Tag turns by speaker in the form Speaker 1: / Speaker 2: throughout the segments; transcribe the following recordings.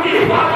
Speaker 1: کی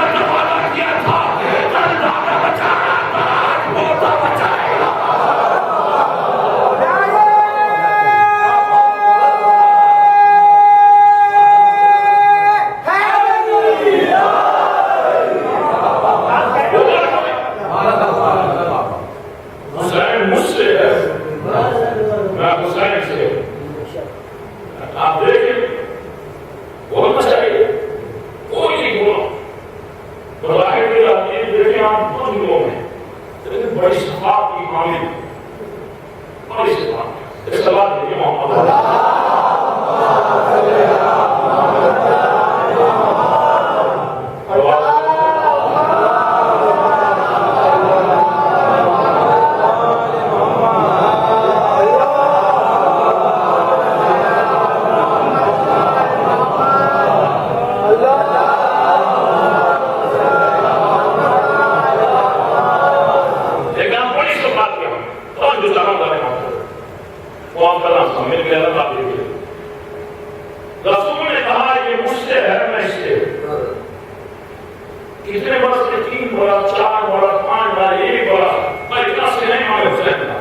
Speaker 1: کتنے برس کے 3 برس 4 برس 5 برس 1 برس میں اتنا سے نہیں امام حسین کا.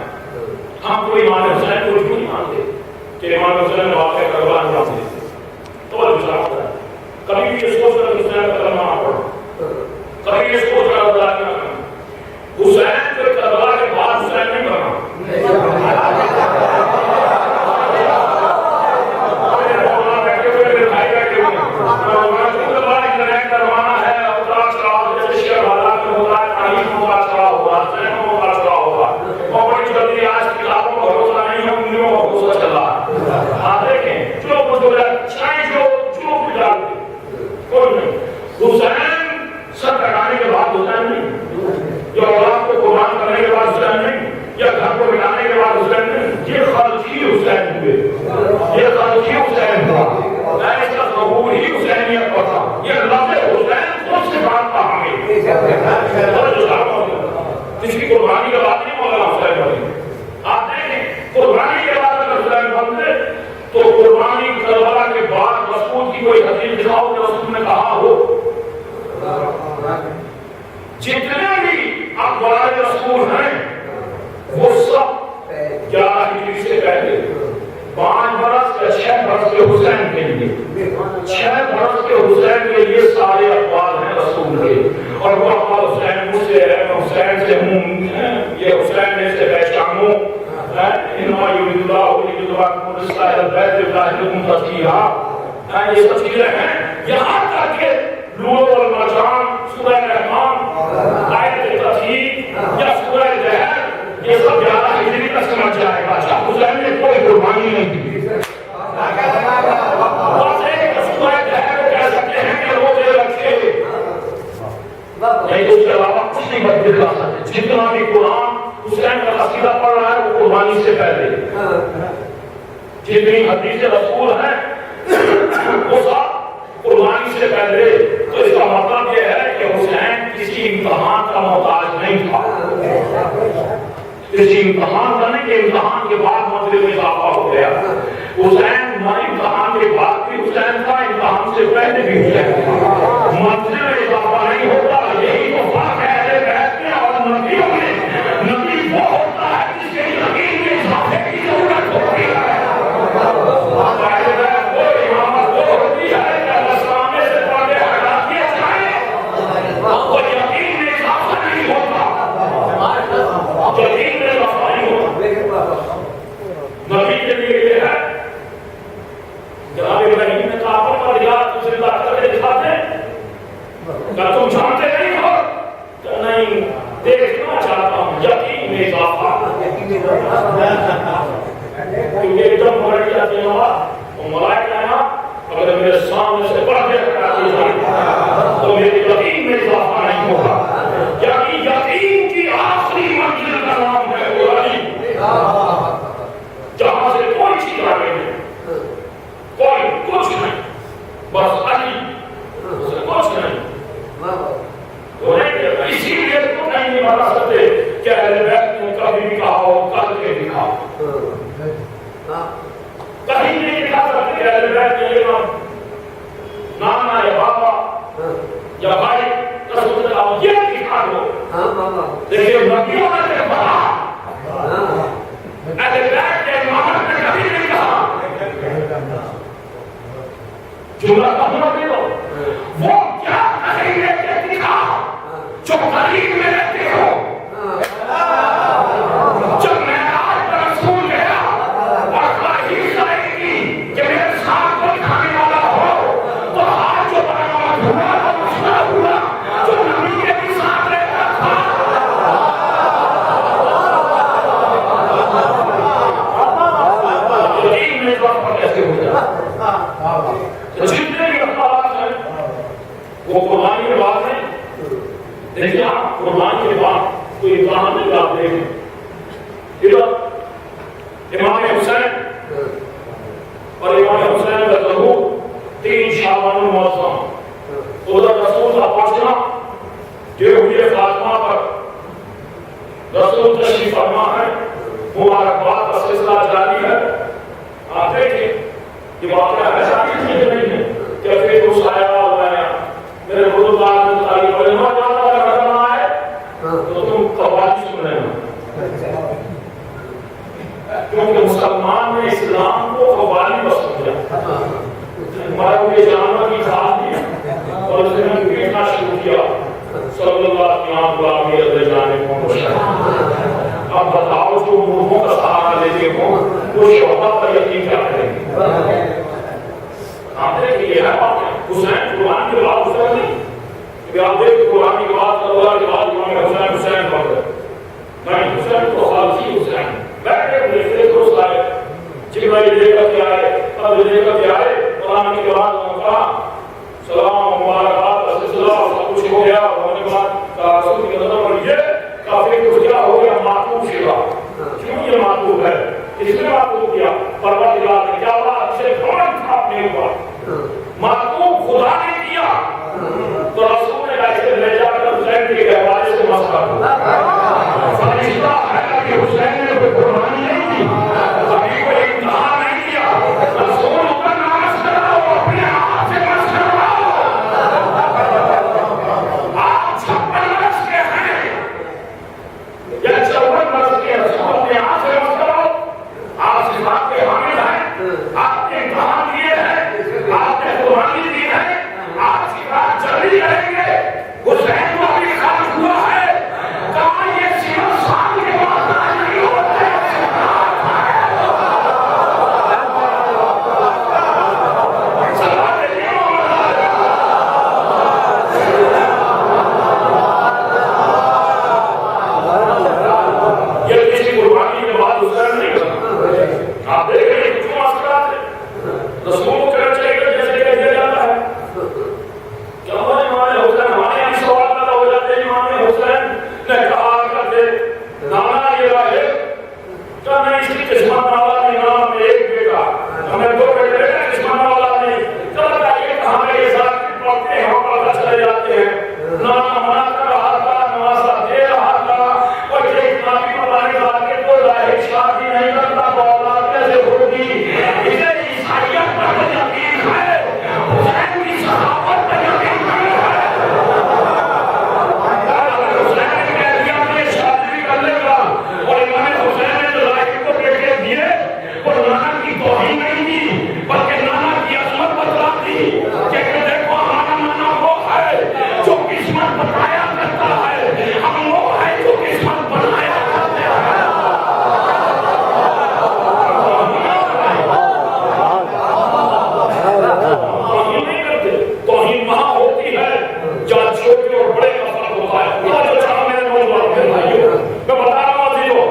Speaker 1: ہم کوئی امام حسین کو کیوں نہیں مانتے کہ امام حسین نے واقعہ کربلا انجام دیے تو دوسرا ہوتا ہے. کبھی بھی یہ سوچ کر حسین کا کلمہ نہ پڑھو, کبھی یہ سوچ کر اللہ کی نہ کرنا. حسین کو کربلا کے بعد حسین نہیں بنا. جتنے بھی اخبار رسول ہیں وہ سب 11 ہجری سے پہلے 5 برس یا 6 برس کے حسین کے لیے 6 برس کے حسین کے لیے سارے اخبار ہیں رسول کے. اور وہ اخبار حسین مجھ سے ہے, میں حسین سے ہوں, یہ حسین میں سے پہچان ہوں. انما یرید اللہ لیذبحکم رسالۃ البیت لکم تطہیرا. یہ سب چیزیں ہیں. یہاں تک کہ لولو والمرجان, سورہ رحمان, آیت تطہیر یا سورہ زہر, یہ سب 11 ہجری تک سمجھ جائے گا. اچھا حسین نے کوئی قربانی نہیں دی. بس ایک سورہ زہر کو کہہ سکتے ہیں کہ روزے رکھے, نہیں اس کے علاوہ کچھ نہیں بدل کر سکتے. جتنا بھی قرآن حسین کا قصیدہ پڑھ رہا ہے وہ قربانی سے پہلے, جتنی حدیث رسول ہیں وہ سب قربانی سے پہلے. تو اس کا مطلب یہ ہے کہ حسین کسی امتحان کا محتاج نہیں تھا. کسی امتحان کا نہیں کہ امتحان کے بعد منزل میں اضافہ ہو گیا. حسین امتحان کے بعد بھی حسین تھا, امتحان سے پہلے بھی حسین تھا. منزل میں اضافہ نہیں ہوتا. یہی تو فرق ہے اہل بیت میں اور نبیوں میں. نبی وہ ہوتا ہے جس کے یقین میں اضافے کی ضرورت ہوتی ہے. نبی کے لیے یہ ہے, جناب ابراہیم نے کہا پر یا دوسرے بات کر کے دکھاتے, کیا تم جانتے نہیں ہو؟ کہ نہیں, دیکھنا چاہتا ہوں یقین میں اضافہ. کیونکہ ایک دم بڑھ جاتے ہیں وہ ملائکہ ہے نا, اگر میرے سامنے سے پڑھ کے کراتی جائے تو میرے یقین میں اضافہ نہیں ہوگا. یقین کی آخری منزل کا نام ہے علی, جہاں سے کوئی چیز آگے نہیں, کوئی کچھ نہیں, بس علی سے کچھ نہیں. اسی لیے تو نہیں بتا سکتے کہ اہل بیت نے کبھی بھی کہا ہو, کر کے دکھا. کہیں نہیں دکھا سکتے کہ اہل بیت نے یہ نانا یا بابا یا بھائی رسول اللہ یہ دکھا دو. دیکھیے نبیوں نے کہا, اہل بیت کے امامت نے کبھی نہیں کہا. جملہ کہنا دے دو, وہ کیا کہیں گے کہ دکھا جو قریب میں رہتے ہو. جب میں آج پر رسول گیا اور خواہش رہے گی کہ میرے ساتھ کوئی کھانے والا ہو, تو آج جو برآمد ہوا تو مسئلہ ہوا جو نبی کے بھی ساتھ رہتا تھا. یقین میں اس وقت پر کیسے ہو جائے. جتنے بھی اخبارات ہیں وہ قربانی کے بعد ہیں. دیکھیں آپ قربانی کے بعد کوئی امتحان نہیں, آپ دیکھیں ادھر امام حسین اور امام حسین کا ظہور 3 شعبان المعظم, ادھر رسول کا پہنچنا جو ہوئے فاطمہ پر رسول تشریف فرما ہے, مبارکباد کا سلسلہ جاری ہے. آپ دیکھیں یہ واقعہ ایسا نہیں ہے کہ پھر اس آیا میرے بزرگان تعالی علماء جانا کرنا ہے تو تم قوالی سن رہے ہو، کیونکہ مسلمان نے اسلام کو قوالی بس سمجھا، ہمارا کوئی جانور کی کھاد دیا اور اس نے پیٹنا شروع کیا، صلی اللہ علیہ وسلم۔ اب بتاؤ جو مردوں کا سہارا لیتے ہوں وہ شہدا پر یقین کیا کریں گے؟ آپ دیکھیں یہ ہے بات، حسین قرآن کے بعد حسین نہیں کہ آپ دیکھ قرآن کی بات اللہ کے بعد امام حسین حسین بن گئے، نہیں، حسین تو خالصی حسین بیٹھے دیکھتے درست آئے، جبرائیل لے کر کے آئے، اب لے کر کے آئے، قرآن کے بعد انہوں نے کہا سلام مبارکات السلام، سب کچھ ہو گیا، ہونے کے بعد رسول کی نظر پڑی ہے کافی کچھ کیا ہو گیا، معطوف شدہ، کیوں یہ معطوف ہے؟ اس نے معطوف کیا پروردگار نے کیا بات سے فوراً تھا اپنے اوپر، معطوف خدا نے کیا تو رسول نے ایسے لے جا کر حسین کے گہوارے سے مسئلہ فرشتہ ہے کہ حسین نے کوئی قربانی نہیں کی، ابھی کوئی امتحان نہیں کیا، رسول کا نماز کراؤ اپنے آپ سے مس کرواؤ، آپ 56 برس کے ہیں یا 54 برس کے رسول اپنے آپ سے مس کراؤ، آپ صفات کے حامل ہیں، آپ نے امتحان دیے ہیں، آپ نے قربانی دی ہے، آپ صفات جلدی کریں گے، حسین کو ابھی خالق ہوا ہے، کہاں یہ 0 سال کے بعد نہیں ہوتا ہے، یہ کسی قربانی کے بعد حسین نہیں کرتا۔ آپ دیکھ رہے ہیں کیوں اثرات ہے، رسول کو کہنا چاہیے کہ جیسے کہ دیا جاتا ہے کہ ہمارے امام حسین، ہمارے یہاں سوال پیدا ہو جاتے ہیں، امام حسین نے کہا کرتے نانا یہ رہے کہ نہیں اس کی قسمت والا نہیں، نام میں ایک بیٹا، ہمیں 2 بیٹے ہیں، قسمت والا نہیں، چلو بتائیے کہ ہمیں یہ ساتھ پڑھتے ہیں اور پڑھا چلے جاتے ہیں، نانا منع کر رہا تھا، نوازہ دے رہا تھا، اور یہ اتنابی پتانی تھا کہ تو ظاہر شادی نہیں کرتا تو اولاد کیسے ہوگی، اسے عیسائیت پر یقین ہے، حسین کی صحابت پر یقین نہیں ہے، حسین نے کہہ دیا کہ یہ شادی بھی کر لے گا، اور امام حسین نے جو ظاہر کو بیٹے دیے اور نانا کی توہین نہیں دی بلکہ نانا کی عظمت بتلا دی کہ دیکھو ہمارا نانا وہ ہے جو قسمت بتایا کرتا ہے، ہم وہ ہے جو قسمت بنایا کرتے ہیں۔ توہین نہیں کرتے، توہین وہاں ہوتی ہے جہاں چھوٹے اور بڑے کا فرق ہوتا ہے۔ اللہ جو چاہا میرے نوجوان میرے بھائیوں، میں بتا رہا ہوں عزیزو،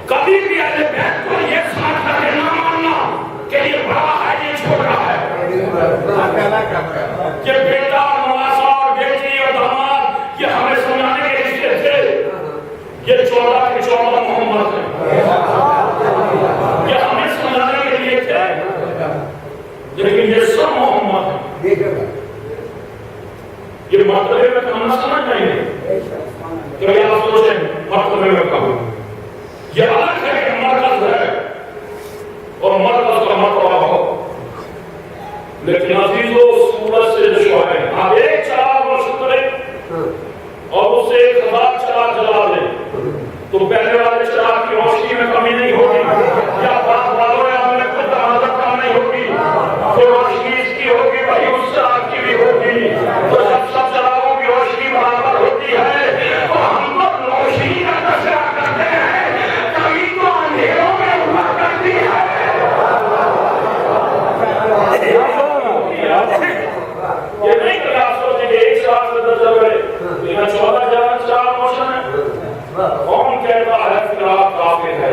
Speaker 1: کبھی بھی اہل بیت کو یہ سمجھ کر کے نہ ماننا کہ یہ بڑا ہے یہ چھوٹا ہے، یہ بیٹا نواسا اور بیٹی اور داماد یہ ہمیں سمجھانے کے رشتے تھے، یہ 14 کے 14 محمد ہیں، یہ ہمیں سمجھانے کے لیے تھے، لیکن یہ سب محمد ہیں، یہ مرتبے میں کہنا سمجھ نہیں ہے کہ آپ سوچیں مرتبے میں کہوں، یہ الگ ہے کہ مرکز ہے اور مرکز کا مرتبہ ہو، لیکن عزیزو سورج سے جو ہے آپ ایک چراغ روشن کریں اور اسے 1000 چراغ جلا دیں تو پہلے والے چراغ کی روشنی میں کمی نہیں ہوگی، یا بات والوں یا ہمیں کچھ حالت کم نہیں ہوگی، تو روشنی اس کی ہوگی وہی اس چراغ کی بھی ہوگی، تو جب سب چراغوں کی روشنی برابر ہوتی ہے تو ہم لوگ روشنی کا تذکرہ کرتے ہیں، کبھی تو اندھیروں میں ہوا کرتی ہے۔ یہ نہیں کہ آپ سوچیں کہ ایک چراغ سے 10 جل گئے، لیکن 14 چراغ روشن ہے، کون کہتا ہے چراغ کافی ہے،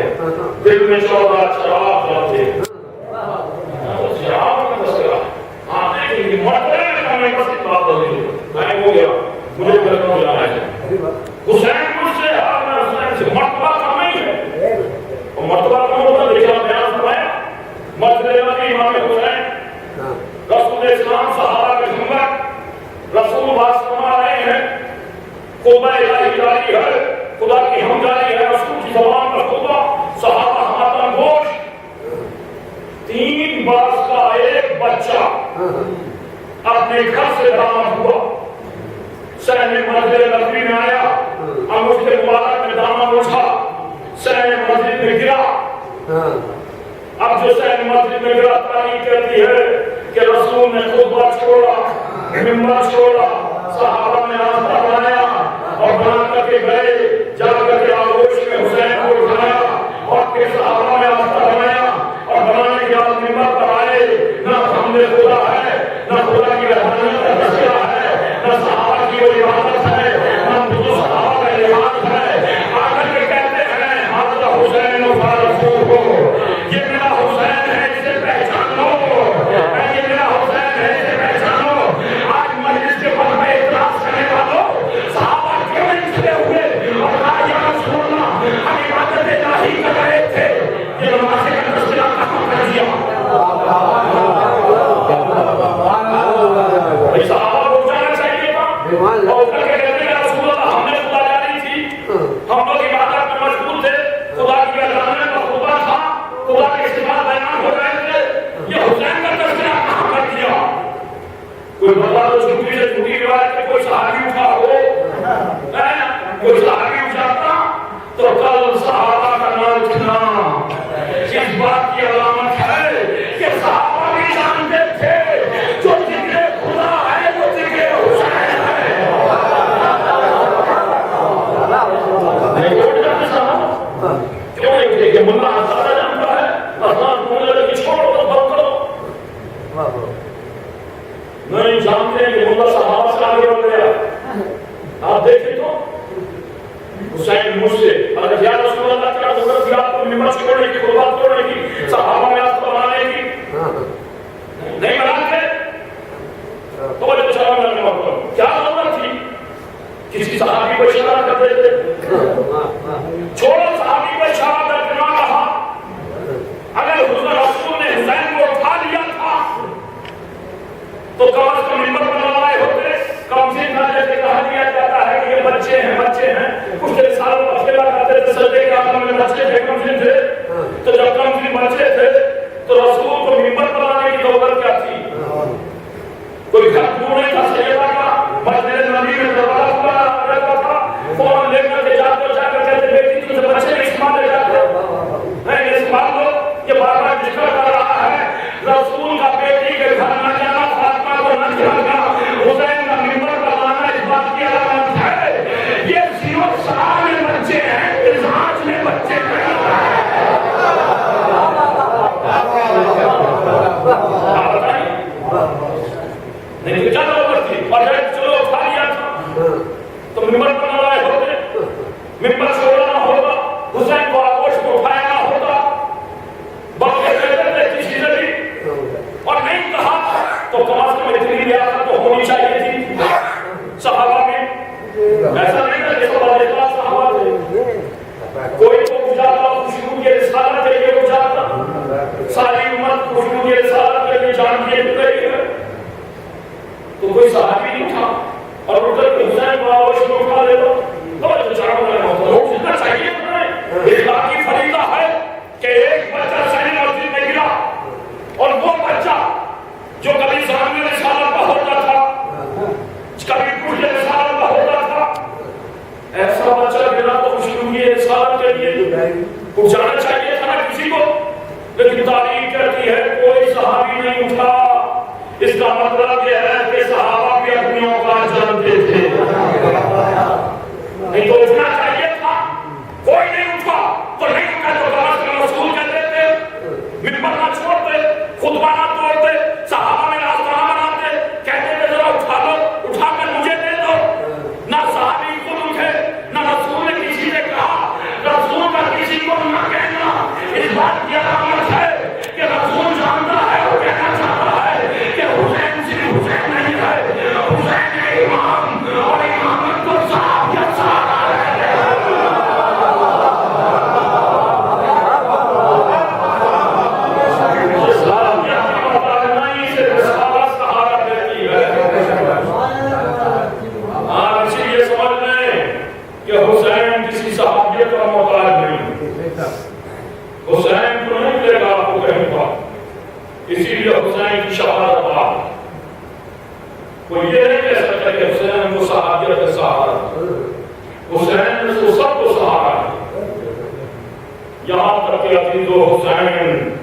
Speaker 1: دل میں 14 چراغ جلتے ہیں، چراغ کا تذکرہ ہاں دیکھیں گے مرتبے میں ہمیں بس اتنا ہوگی، میں ہو گیا مجھے کرنا ہو جانا ہے، حسین مجھ سے میں حسین سے مرتبہ کم نہیں ہے، اور مرتبہ کم ہوتا دیکھا بیان فرمایا مرتبہ کی امام حسین رسول اسلام صحابہ کے ہمت رسول باز فرما رہے ہیں، خطبہ الہی جاری ہے، خدا کی ہم جاری ہے، رسول کی زبان پر خطبہ، صحابہ ہمارا گوش، 3 برس کا ایک بچہ اپنے گھر سے برآمد ہوا، سین مسجد نبوی میں آیا، انگوٹھے مبارک میں دامن اٹھا، سین مسجد میں گرا۔ اب جو سین مسجد میں گرا تاریخ کہتی ہے کہ رسول نے خطبہ چھوڑا، ممبر چھوڑا، صحابہ نے راستہ بنایا اور بنا کر کے گئے، جا کر کے آغوش میں حسین کو اٹھایا اور پھر صحابہ نے راستہ بنایا اور بنانے کے بعد ممبر پر آئے۔ نہ ہم نے خدا ہے، نہ خدا کی رحمانیت کا تذکرہ ہے، نہ صحابہ کی وہ عبادت ہے، نہ جو صحابہ کا لحاظ ہے۔ آ کر کے کہتے ہیں حضرت حسین و فارسو کو، یہ میرا حسین ہے، اسے پہچان لو، یہ میرا حسین ہے، اسے پہچانو۔ آج مجلس کے بعد میں اعتراض کرنے والوں صحابہ کیوں نہیں کھڑے ہوئے اور کہا یا رسول اللہ ہم عبادت الہی کر رہے تھے، یہ نماز کا تذکرہ کہاں کر دیا؟ صحابہ کو جانا چاہیے تھا اور کر کے کہتے ہیں رسول اللہ ہم نے خدا جانی تھی، ہم لوگ عبادت میں مشغول تھے، خدا کی اذان کا خطبہ تھا، خدا کے صفات بیان ہو رہے تھے، یہ حسین کا تذکرہ کہاں کر دیا؟ کوئی بتا دو جھوٹی سے جھوٹی روایت میں کوئی صحابی اٹھا ہو، کوئی صحابی اٹھاتا تو کل صحابہ کا نام اٹھنا اس بات کی علامت ہے کہ صحابہ بھی جانتے تھے جو ذکر خدا ہے وہ ذکر حسین ہے۔ نہیں اٹھ جاتے صحابہ، کیوں نہیں اٹھے کہ ملا زیادہ جانتا ہے، اذان ہونے لگی چھوڑو تو بند کرو۔ نہیں جانتے کہ ملا صحابہ سے آگے بڑھ گیا۔ آپ دیکھیں تو حسین مجھ سے اگر یا رسول اللہ کیا ضرورت تھی آپ کو ممبر چھوڑنے کی، خطبہ چھوڑنے کی، صحابہ میں آپ کو بنانے کی؟ نہیں بناتے تو بڑے چلا کرنے والا کیا ضرورت تھی؟ کسی صحابی کو اشارہ کر دیتے، چھوڑو صحابی کو اشارہ کر کے نہ کہا۔ اگر حضور رسول نے حسین کو اٹھا لیا تھا تو کم از کم ممبر پر نہ آئے ہوتے، کم سے کم جیسے کہا دیا جاتا ہے کہ یہ بچے ہیں بچے ہیں، کچھ دیر سال اکیلا کرتے تھے، سجدے کے عالم میں بچے تھے، کمزین تھے، تو جب کمزین بچے تھے تو رسول کو ممبر پر آنے کی ضرورت کیا تھی؟ کوئی گھر دور نہیں تھا سیدہ کا، مسجد نبی میں دروازہ کھلا رہتا تھا، فون لے کر کے جاتے جا کر کہتے بیٹی تجھے بچے نہیں سنبھال لے جاتے، نہیں سنبھال لو، یہ بار بار ذکر کر رہا ہے رسول کا بیٹی کے گھر نہ جانا، فاطمہ کو نہ جانا، حسین کا ممبر پر آنا اس بات کی علامت ہے یہ زیرو سال میں بچے ہیں، ازاج میں بچے ہیں۔ آپ بتائیں نہیں تو کیا ضرورت تھی؟ اور جب چلو اٹھا لیا تھا تو ممبر پر نہ آئے ہوتے، ممبر سے اڑانا ہوتا، حسین کو آغوش کو اٹھایا نہ ہوتا، بلکہ کہتے تھے کسی سے بھی اور نہیں کہا تو کم از کم اتنی ریاست تو ہونی چاہیے تھی صحابہ میں۔ ایسا نہیں تھا کہ سب صحابہ تھے، کوئی تو اجاتا خوشبو کی رسالت کے لیے اجاتا، ساری امت خوشبو کی رسالت کے لیے جان دیے گئی ہے، تو کوئی صحابی نہیں تھا اور اٹھ کر حسین کو آغوش میں اٹھا لیتا تو چاروں میں ہوتا جتنا چاہیے تمہیں۔ اخلاقی فریضہ ہے کہ ایک بچہ سین مسجد میں گرا اور وہ بچہ جو کبھی سامنے رسالت کا ہوتا تھا، کبھی کچھ رسالت کا ہوتا تھا، ایسا بچہ گرا تو خوشبو کی رسالت کے لیے پہنچانا چاہیے تھا نا کسی کو، لیکن تاریخ کہتی ہے کوئی صحابی نہیں اٹھا۔ اس کا مطلب یہ ہے کہ صحابہ بھی اپنی اوقات جانتے تھے، نہیں تو اٹھنا چاہیے تھا، کوئی نہیں اٹھا تو نہیں اٹھا تو کلاس کا رسول کہتے تھے، ممبر نہ چھوڑتے، خطبہ نہ توڑتے، صحابہ میں راستہ نہ بناتے، کہتے تھے ذرا اٹھا لو، اٹھا کر مجھے دے دو۔ نہ صحابی خود اٹھے، نہ رسول نے کسی نے کہا، رسول کا کسی کو نہ کہنا اس بات کی علامت ہے کہ رسول جانتا ہے اور کہنا چاہتا ہے کہ حسین صرف حسین نہیں ہے، حسین ہے امام اور امامت کو صحابیت سہارا ہے۔ حسین کسی صحابیت کا محتاج نہیں، حسین کو نہیں ملے گا آپ کو کہیں پر، اسی لیے حسین کی شہادت آپ کوئی یہ نہیں کہہ سکتا کہ حسین کو صحابیت کا سہارا، حسین نے سب کو سہارا ہے، یہاں تک کہ عزیز و حسین